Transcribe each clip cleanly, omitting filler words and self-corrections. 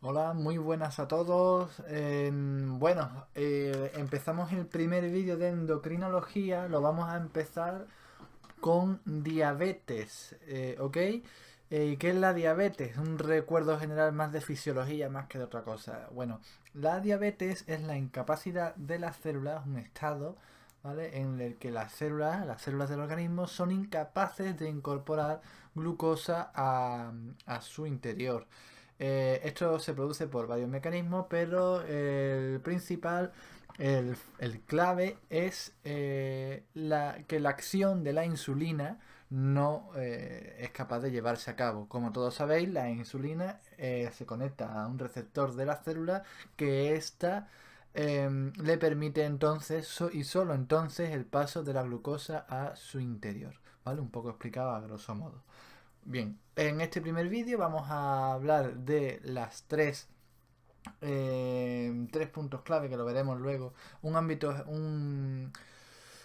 Hola, muy buenas a todos. Empezamos el primer vídeo de endocrinología. Lo vamos a empezar con diabetes, ¿ok? ¿Qué es la diabetes? Un recuerdo general más de fisiología más que de otra cosa. Bueno, la diabetes es la incapacidad de las células, un estado, ¿vale? En el que las células del organismo son incapaces de incorporar glucosa a su interior. Esto se produce por varios mecanismos, pero el principal, el clave es que la acción de la insulina no es capaz de llevarse a cabo. Como todos sabéis, la insulina se conecta a un receptor de la célula que ésta le permite entonces y solo entonces el paso de la glucosa a su interior. ¿Vale? Un poco explicado a grosso modo. Bien, en este primer vídeo vamos a hablar de las tres puntos clave que lo veremos luego.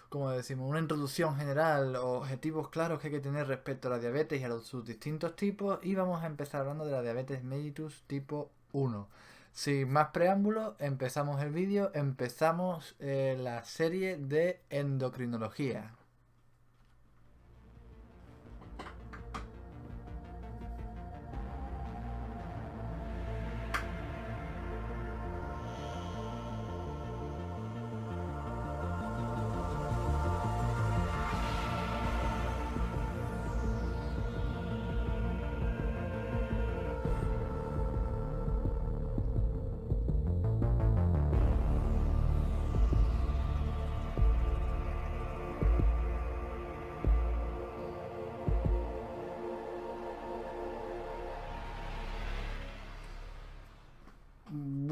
Como decimos, una introducción general, objetivos claros que hay que tener respecto a la diabetes y a sus distintos tipos. Y vamos a empezar hablando de la diabetes mellitus tipo 1. Sin más preámbulos, empezamos el vídeo, empezamos la serie de endocrinología.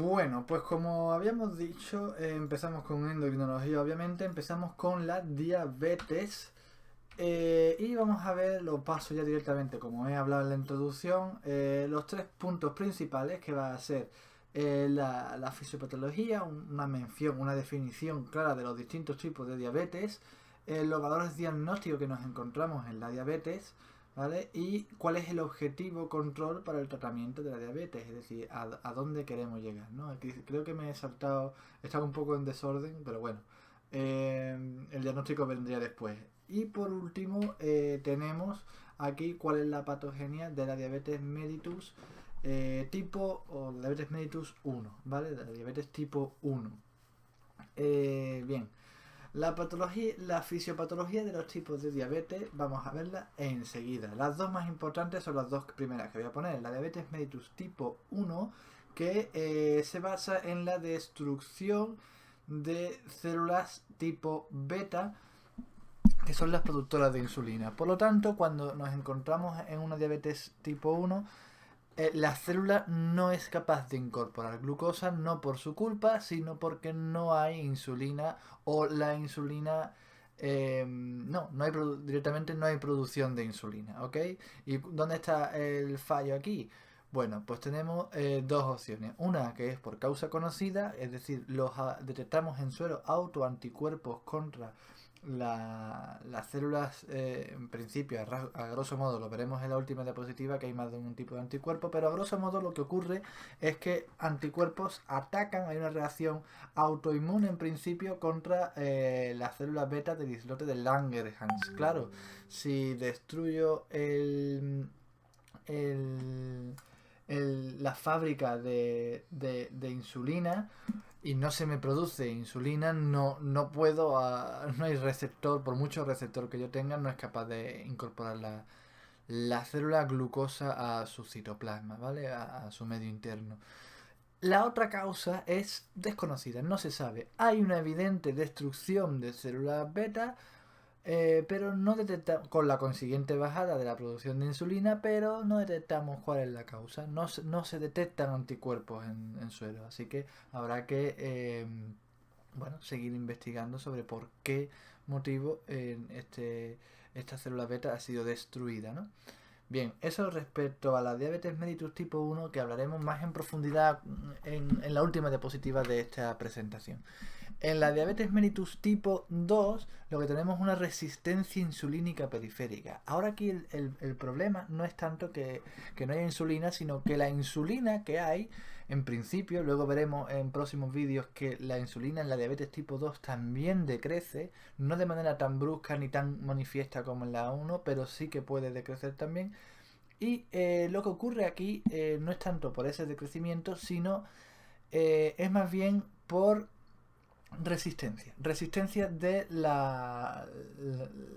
Bueno, pues como habíamos dicho, empezamos con endocrinología, obviamente, empezamos con la diabetes y vamos a ver, lo paso ya directamente, como he hablado en la introducción, los tres puntos principales que va a ser la fisiopatología, una mención, una definición clara de los distintos tipos de diabetes, los valores diagnósticos que nos encontramos en la diabetes, ¿vale? Y cuál es el objetivo control para el tratamiento de la diabetes, es decir, a dónde queremos llegar, ¿no? Aquí creo que me he saltado, he estado un poco en desorden, pero bueno, el diagnóstico vendría después. Y por último, tenemos aquí cuál es la patogenia de la diabetes mellitus o diabetes mellitus 1, ¿vale? La diabetes tipo 1. Bien, la fisiopatología de los tipos de diabetes vamos a verla enseguida. Las dos más importantes son las dos primeras que voy a poner. La diabetes mellitus tipo 1, que se basa en la destrucción de células tipo beta, que son las productoras de insulina. Por lo tanto, cuando nos encontramos en una diabetes tipo 1, la célula no es capaz de incorporar glucosa, no por su culpa, sino porque no hay insulina o la insulina... no hay directamente no hay producción de insulina, ¿ok? ¿Y dónde está el fallo aquí? Bueno, pues tenemos dos opciones. Una que es por causa conocida, es decir, detectamos en suero autoanticuerpos contra las células, en principio, a grosso modo, lo veremos en la última diapositiva, que hay más de un tipo de anticuerpo, pero a grosso modo lo que ocurre es que anticuerpos atacan, hay una reacción autoinmune en principio contra las células beta del islote de Langerhans. Claro, si destruyo el, la fábrica de insulina y no se me produce insulina, no puedo, no hay receptor, por mucho receptor que yo tenga, no es capaz de incorporar la célula glucosa a su citoplasma, ¿vale? A su medio interno. La otra causa es desconocida, no se sabe. Hay una evidente destrucción de células beta, pero no detectamos, con la consiguiente bajada de la producción de insulina, pero no detectamos cuál es la causa. No se detectan anticuerpos en suelo, así que habrá que seguir investigando sobre por qué motivo esta célula beta ha sido destruida, ¿no? Bien, eso respecto a la diabetes mellitus tipo 1, que hablaremos más en profundidad en la última diapositiva de esta presentación. En la diabetes mellitus tipo 2, lo que tenemos es una resistencia insulínica periférica. Ahora aquí el problema no es tanto que no haya insulina, sino que la insulina que hay, en principio, luego veremos en próximos vídeos que la insulina en la diabetes tipo 2 también decrece, no de manera tan brusca ni tan manifiesta como en la 1, pero sí que puede decrecer también. Y lo que ocurre aquí no es tanto por ese decrecimiento, sino es más bien por resistencia de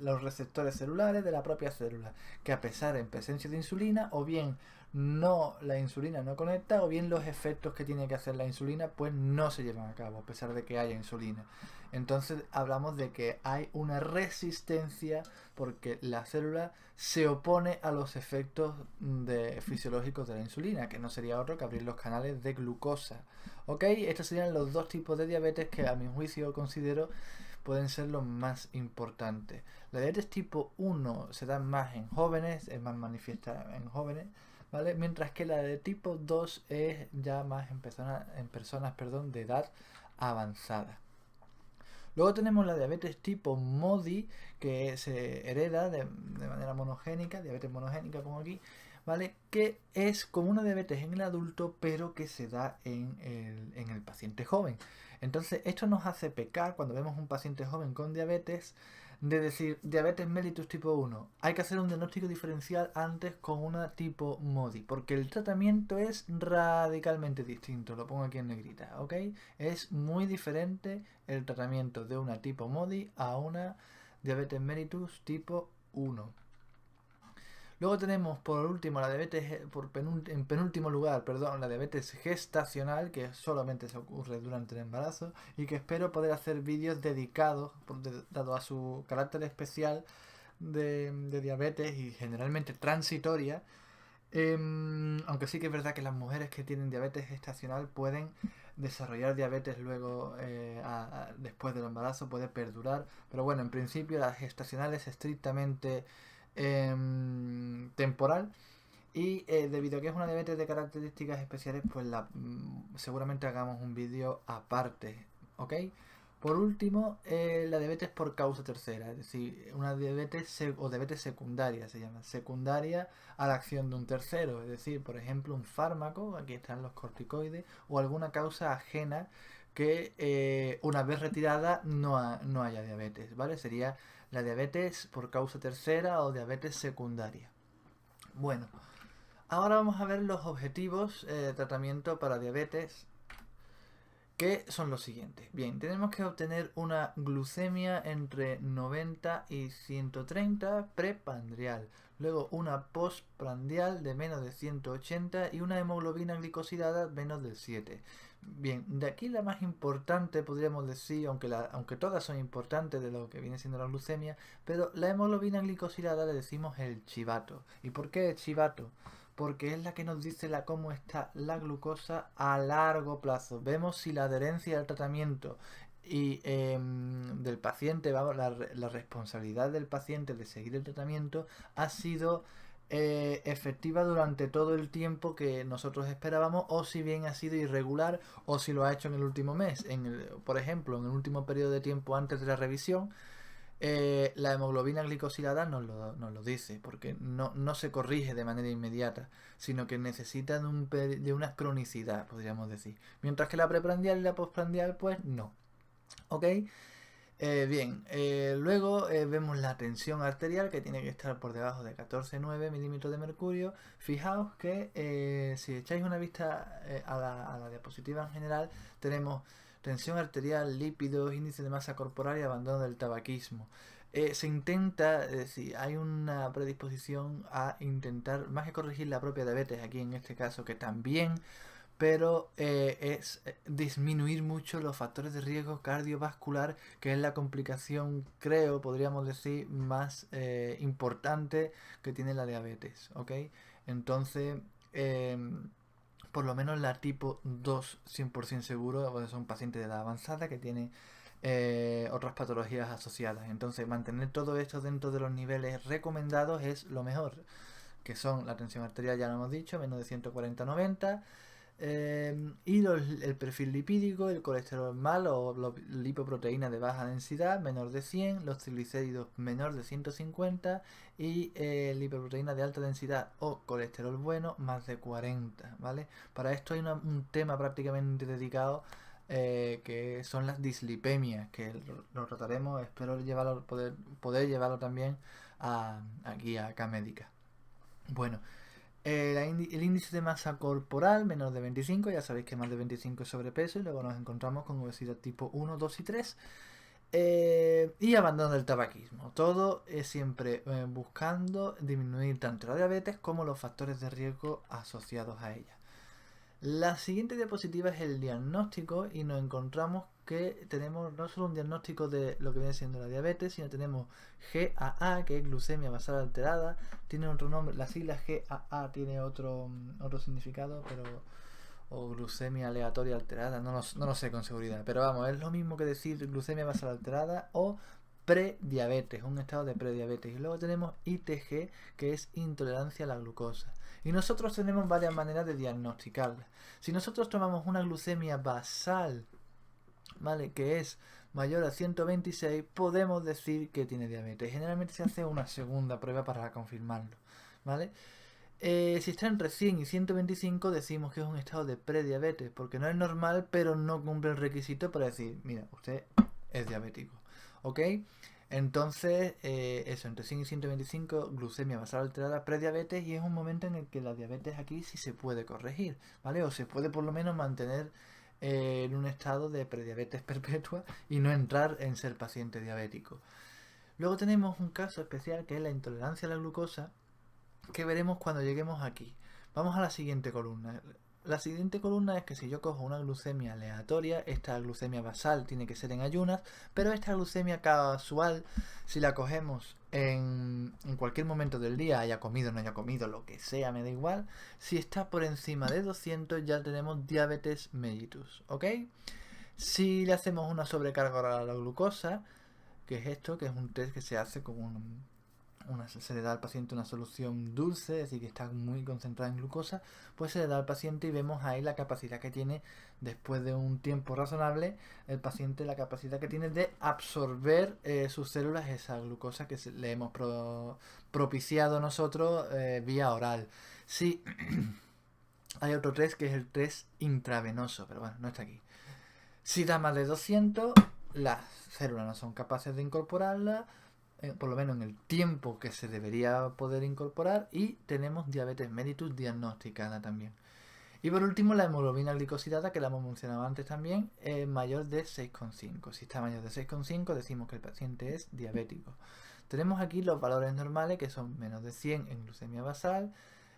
los receptores celulares de la propia célula, que a pesar en presencia de insulina, o bien la insulina no conecta, o bien los efectos que tiene que hacer la insulina pues no se llevan a cabo a pesar de que haya insulina. Entonces hablamos de que hay una resistencia porque la célula se opone a los efectos fisiológicos de la insulina, que no sería otro que abrir los canales de glucosa. Ok, estos serían los dos tipos de diabetes que a mi juicio considero pueden ser los más importantes. La diabetes tipo 1 se da más en jóvenes, es más manifiesta en jóvenes, ¿vale? Mientras que la de tipo 2 es ya más en personas de edad avanzada. Luego tenemos la diabetes tipo MODY, que se hereda de manera monogénica, diabetes monogénica pongo aquí, ¿vale? Que es como una diabetes en el adulto, pero que se da en el paciente joven. Entonces, esto nos hace pecar cuando vemos un paciente joven con diabetes, de decir diabetes mellitus tipo 1. Hay que hacer un diagnóstico diferencial antes con una tipo MODY, porque el tratamiento es radicalmente distinto. Lo pongo aquí en negrita, ¿ok? Es muy diferente el tratamiento de una tipo MODY a una diabetes mellitus tipo 1. Luego tenemos por último la diabetes, en penúltimo lugar, perdón, la diabetes gestacional, que solamente se ocurre durante el embarazo y que espero poder hacer vídeos dedicados, dado a su carácter especial de diabetes y generalmente transitoria. Aunque sí que es verdad que las mujeres que tienen diabetes gestacional pueden desarrollar diabetes luego, después del embarazo, puede perdurar. Pero bueno, en principio la gestacional es estrictamente temporal. Y debido a que es una diabetes de características especiales, pues seguramente hagamos un vídeo aparte, ¿ok? Por último, la diabetes por causa tercera, es decir, una diabetes o diabetes secundaria se llama, secundaria a la acción de un tercero, es decir, por ejemplo, un fármaco, aquí están los corticoides, o alguna causa ajena que una vez retirada no haya diabetes, ¿vale? Sería la diabetes por causa tercera o diabetes secundaria. Bueno, ahora vamos a ver los objetivos de tratamiento para diabetes, que son los siguientes. Bien, tenemos que obtener una glucemia entre 90 y 130 preprandial, luego una postprandial de menos de 180 y una hemoglobina glicosilada menos del 7. Bien, de aquí la más importante podríamos decir, aunque todas son importantes de lo que viene siendo la glucemia, pero la hemoglobina glicosilada le decimos el chivato. ¿Y por qué el chivato? Porque es la que nos dice cómo está la glucosa a largo plazo. Vemos si la adherencia al tratamiento y del paciente, vamos, la responsabilidad del paciente de seguir el tratamiento ha sido efectiva durante todo el tiempo que nosotros esperábamos, o si bien ha sido irregular, o si lo ha hecho en el último mes. Por ejemplo, en el último periodo de tiempo antes de la revisión, la hemoglobina glicosilada nos lo dice, porque no se corrige de manera inmediata, sino que necesita de una cronicidad, podríamos decir. Mientras que la preprandial y la postprandial, pues no. ¿Ok? Bien, luego vemos la tensión arterial, que tiene que estar por debajo de 14,9 milímetros de mercurio. Fijaos que si echáis una vista a la diapositiva en general, tenemos tensión arterial, lípidos, índice de masa corporal y abandono del tabaquismo. Se intenta, si hay una predisposición a intentar, más que corregir la propia diabetes, aquí en este caso, que también, pero es disminuir mucho los factores de riesgo cardiovascular, que es la complicación, creo, podríamos decir, más importante que tiene la diabetes, ¿ok? Entonces, por lo menos la tipo 2, 100% seguro, pues son pacientes de edad avanzada que tienen otras patologías asociadas. Entonces, mantener todo esto dentro de los niveles recomendados es lo mejor. que son la tensión arterial, ya lo hemos dicho, menos de 140/90, y el perfil lipídico, el colesterol mal o lipoproteína de baja densidad, menor de 100, los triglicéridos menor de 150 y lipoproteína de alta densidad o colesterol bueno más de 40, ¿vale? Para esto hay un tema prácticamente dedicado, que son las dislipemias, que lo trataremos, espero poder llevarlo también aquí a K-Médica. Bueno, el índice de masa corporal menor de 25, ya sabéis que más de 25 es sobrepeso, y luego nos encontramos con obesidad tipo 1, 2 y 3. Y abandono del tabaquismo. Todo es siempre buscando disminuir tanto la diabetes como los factores de riesgo asociados a ella. La siguiente diapositiva es el diagnóstico, y nos encontramos que tenemos no solo un diagnóstico de lo que viene siendo la diabetes, sino tenemos GAA, que es glucemia basal alterada. Tiene otro nombre, la sigla GAA tiene otro significado, pero o glucemia aleatoria alterada, no lo sé con seguridad, pero vamos, es lo mismo que decir glucemia basal alterada o prediabetes, un estado de prediabetes. Y luego tenemos ITG, que es intolerancia a la glucosa. Y nosotros tenemos varias maneras de diagnosticarla. Si nosotros tomamos una glucemia basal, ¿vale?, que es mayor a 126, podemos decir que tiene diabetes. Generalmente se hace una segunda prueba para confirmarlo, ¿vale? Si está entre 100 y 125, decimos que es un estado de prediabetes, porque no es normal, pero no cumple el requisito para decir, mira, usted es diabético, ¿ok? Entonces, eso, entre 100 y 125, glucemia basal alterada, prediabetes, y es un momento en el que la diabetes aquí sí se puede corregir, ¿vale? O se puede por lo menos mantener en un estado de prediabetes perpetua y no entrar en ser paciente diabético. Luego tenemos un caso especial que es la intolerancia a la glucosa, que veremos cuando lleguemos aquí. Vamos a la siguiente columna. La siguiente columna es que si yo cojo una glucemia aleatoria, esta glucemia basal tiene que ser en ayunas, pero esta glucemia casual, si la cogemos en cualquier momento del día, haya comido, no haya comido, lo que sea, me da igual, si está por encima de 200 ya tenemos diabetes mellitus, ¿ok? Si le hacemos una sobrecarga oral a la glucosa, que es esto, que es un test que se hace con se le da al paciente una solución dulce, es decir, que está muy concentrada en glucosa, pues se le da al paciente y vemos ahí la capacidad que tiene, después de un tiempo razonable, el paciente la capacidad que tiene de absorber sus células esa glucosa que le hemos propiciado nosotros vía oral. Sí, hay otro test que es el test intravenoso, pero bueno, no está aquí. Si da más de 200, las células no son capaces de incorporarla, por lo menos en el tiempo que se debería poder incorporar, y tenemos diabetes mellitus diagnosticada también. Y por último, la hemoglobina glicosilada, que la hemos mencionado antes también, es mayor de 6,5. Si está mayor de 6,5, decimos que el paciente es diabético. Tenemos aquí los valores normales, que son menos de 100 en glucemia basal,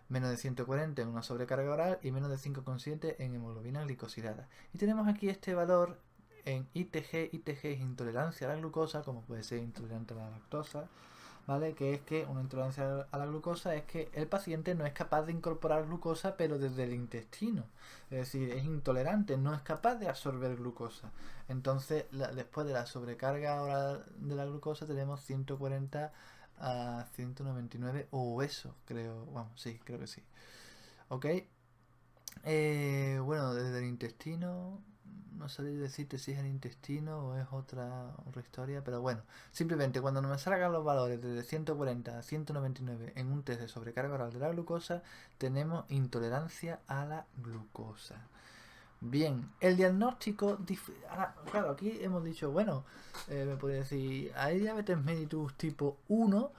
menos de 140 en una sobrecarga oral y menos de 5,7 en hemoglobina glicosilada. Y tenemos aquí este valor en ITG. ITG es intolerancia a la glucosa, como puede ser intolerante a la lactosa, ¿vale? Que es que una intolerancia a la glucosa es que el paciente no es capaz de incorporar glucosa, pero desde el intestino. Es decir, es intolerante, no es capaz de absorber glucosa. Entonces, después de la sobrecarga oral de la glucosa, tenemos 140 a 199 o eso, creo. Vamos, sí, creo que sí. ¿Ok? Bueno, desde el intestino, no sabría decirte si es el intestino o es otra historia, pero bueno, simplemente cuando me salgan los valores desde 140 a 199 en un test de sobrecarga oral de la glucosa, tenemos intolerancia a la glucosa. Bien, el diagnóstico, claro, aquí hemos dicho, bueno, me puede decir, ¿hay diabetes mellitus tipo 1?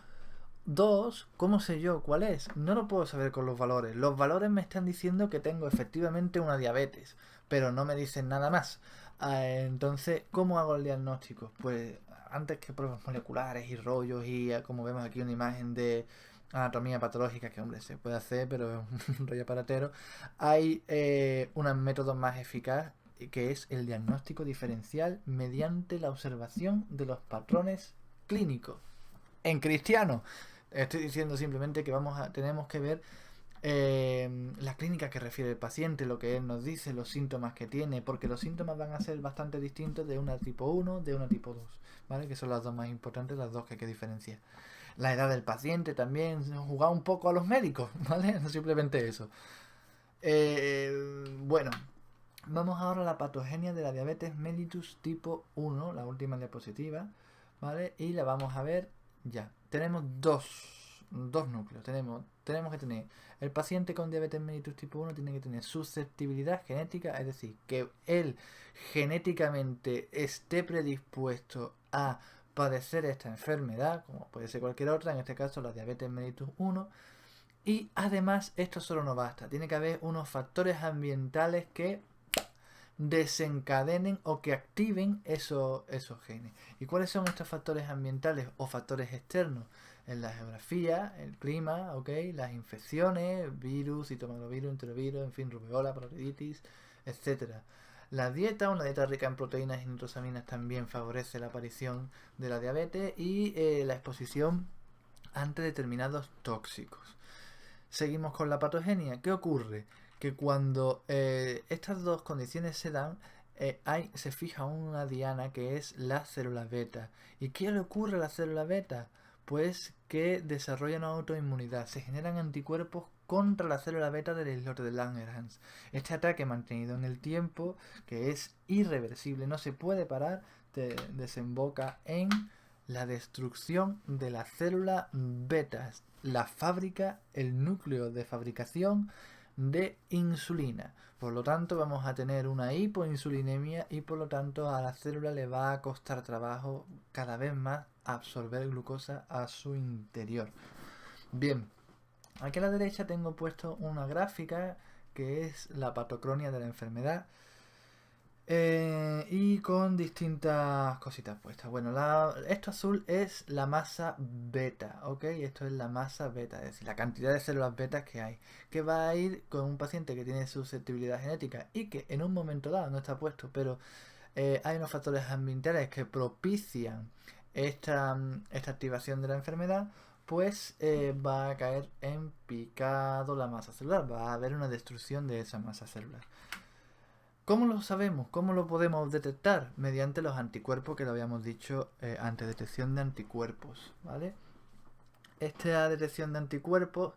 2, ¿cómo sé yo cuál es? No lo puedo saber con los valores. Los valores me están diciendo que tengo efectivamente una diabetes, pero no me dicen nada más. Entonces, ¿cómo hago el diagnóstico? Pues antes que pruebas moleculares y rollos y como vemos aquí una imagen de anatomía patológica, que hombre, se puede hacer, pero es un rollo aparatero, hay un método más eficaz, que es el diagnóstico diferencial mediante la observación de los patrones clínicos. En cristiano, estoy diciendo simplemente que tenemos que ver la clínica que refiere el paciente, lo que él nos dice, los síntomas que tiene, porque los síntomas van a ser bastante distintos de una tipo 1, de una tipo 2, ¿vale? Que son las dos más importantes, las dos que hay que diferenciar. la edad del paciente también, jugar un poco a los médicos, ¿vale? No simplemente eso. Bueno, vamos ahora a la patogenia de la diabetes mellitus tipo 1, la última diapositiva, ¿vale? Y la vamos a ver ya. Tenemos dos núcleos. Tenemos que tener el paciente con diabetes mellitus tipo 1 tiene que tener susceptibilidad genética, es decir, que él genéticamente esté predispuesto a padecer esta enfermedad, como puede ser cualquier otra, en este caso la diabetes mellitus 1. Y además esto solo no basta, tiene que haber unos factores ambientales que desencadenen o que activen esos genes. ¿Y cuáles son estos factores ambientales o factores externos? En la geografía, el clima, las infecciones, virus, citomegalovirus, enterovirus, en fin, rubeola, parotititis, etcétera. La dieta, una dieta rica en proteínas y nitrosaminas, también favorece la aparición de la diabetes y la exposición ante determinados tóxicos. Seguimos con la patogenia. ¿Qué ocurre? Que cuando estas dos condiciones se dan, se fija una diana que es la célula beta. ¿Y qué le ocurre a la célula beta? Pues que desarrolla una autoinmunidad. Se generan anticuerpos contra la célula beta del islote de Langerhans. Este ataque mantenido en el tiempo, que es irreversible, no se puede parar, desemboca en la destrucción de la célula beta, la fábrica, el núcleo de fabricación de insulina. Por lo tanto, vamos a tener una hipoinsulinemia y por lo tanto a la célula le va a costar trabajo cada vez más absorber glucosa a su interior. Bien, aquí a la derecha tengo puesto una gráfica que es la patocronia de la enfermedad. Y con distintas cositas puestas. Bueno, esto azul es la masa beta, ¿ok? Esto es la masa beta, es decir, la cantidad de células betas que hay. Que va a ir con un paciente que tiene susceptibilidad genética y que en un momento dado no está puesto, pero hay unos factores ambientales que propician esta activación de la enfermedad, pues va a caer en picado la masa celular, va a haber una destrucción de esa masa celular. ¿Cómo lo sabemos? ¿Cómo lo podemos detectar? Mediante los anticuerpos que lo habíamos dicho antes, detección de anticuerpos, ¿vale? Esta detección de anticuerpos,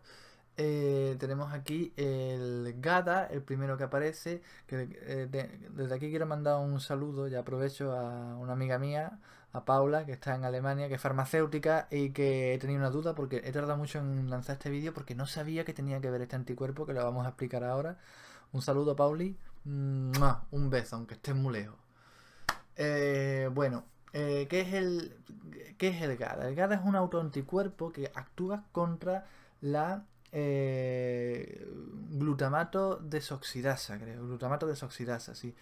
tenemos aquí el GADA, el primero que aparece, que desde aquí quiero mandar un saludo y aprovecho a una amiga mía, a Paula, que está en Alemania, que es farmacéutica y que he tenido una duda porque he tardado mucho en lanzar este vídeo porque no sabía que tenía que ver este anticuerpo, que lo vamos a explicar ahora. Un saludo, Pauli. Un beso, aunque estés muy lejos. Bueno, ¿qué es el GADA? El GADA es un autoanticuerpo que actúa contra la glutamato desoxidasa, creo. Glutamato desoxidasa, sí.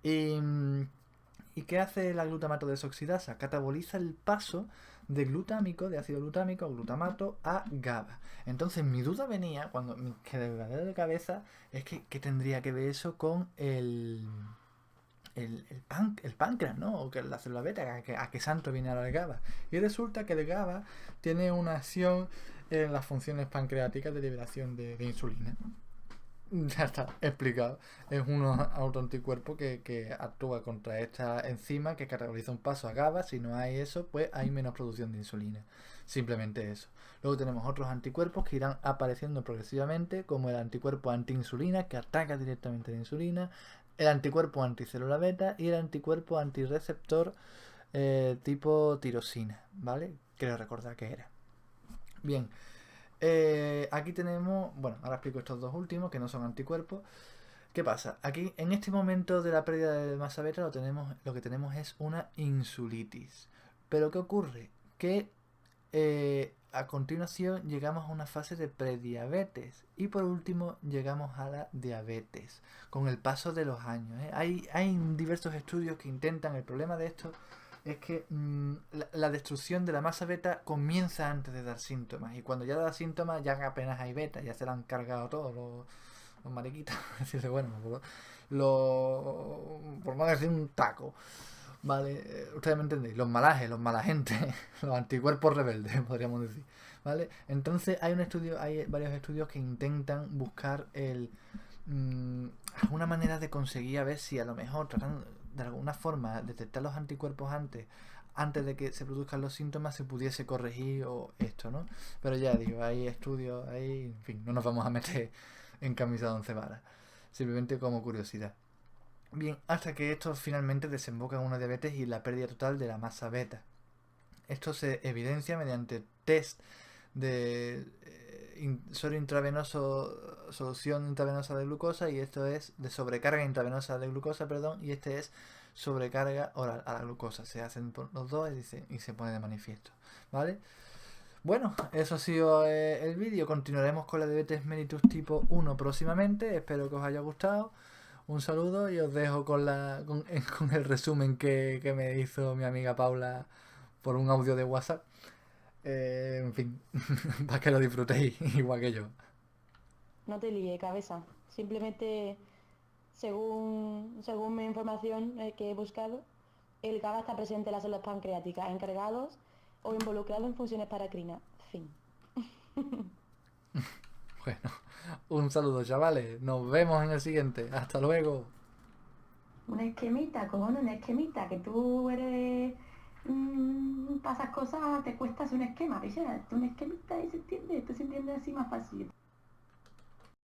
¿Y qué hace la glutamato desoxidasa? Cataboliza el paso de glutámico, de ácido glutámico o glutamato a GABA. Entonces mi duda venía, cuando mi quebradero de cabeza, es que ¿qué tendría que ver eso con el páncreas, ¿no? O que la célula beta, ¿a qué santo viene ahora el GABA? Y resulta que el GABA tiene una acción en las funciones pancreáticas de liberación de insulina. Ya está, explicado. Es un autoanticuerpo que actúa contra esta enzima que categoriza un paso a GABA. Si no hay eso, pues hay menos producción de insulina. Simplemente eso. Luego tenemos otros anticuerpos que irán apareciendo progresivamente, como el anticuerpo antiinsulina, que ataca directamente la insulina, el anticuerpo anticélula beta y el anticuerpo antirreceptor tipo tirosina, ¿vale? Creo recordar que era. Bien. Aquí tenemos, bueno, ahora explico estos dos últimos que no son anticuerpos. ¿Qué pasa? Aquí en este momento de la pérdida de masa beta lo que tenemos es una insulitis. Pero ¿qué ocurre? Que a continuación llegamos a una fase de prediabetes y por último llegamos a la diabetes con el paso de los años. Hay diversos estudios que intentan, el problema de esto es que la destrucción de la masa beta comienza antes de dar síntomas. Y cuando ya da síntomas, ya apenas hay beta, ya se la han cargado todos los mariquitas. Bueno, por no decir un taco. Vale, ustedes me entendéis, los malajes, los malagentes, los anticuerpos rebeldes, podríamos decir. ¿Vale? Entonces hay varios estudios que intentan buscar alguna manera de conseguir a ver si a lo mejor tratando de alguna forma detectar los anticuerpos antes antes de que se produzcan los síntomas se pudiese corregir o esto, ¿no? Pero ya digo, hay estudios, en fin, no nos vamos a meter en camisa de 11 varas, simplemente como curiosidad. Bien, hasta que esto finalmente desemboca en una diabetes y la pérdida total de la masa beta. Esto se evidencia mediante test de suero intravenoso, solución intravenosa de glucosa, y esto es de sobrecarga intravenosa de glucosa, perdón, y este es sobrecarga oral a la glucosa. Se hacen los dos y se pone de manifiesto, ¿vale? Bueno, eso ha sido el vídeo. Continuaremos con la diabetes mellitus tipo 1 próximamente. Espero que os haya gustado. Un saludo y os dejo con el resumen que me hizo mi amiga Paula por un audio de WhatsApp. En fin, para que lo disfrutéis igual que yo. No te líes, cabeza. Simplemente, según mi información que he buscado, el GABA está presente en las células pancreáticas encargados o involucrados en funciones paracrinas. Fin. Bueno, un saludo, chavales. Nos vemos en el siguiente. Hasta luego. Una esquemita, cojones, una esquemita, que tú eres... pasas cosas, te cuesta hacer un esquema, ¿viste? Un esquemita y se entiende, esto se entiende así más fácil.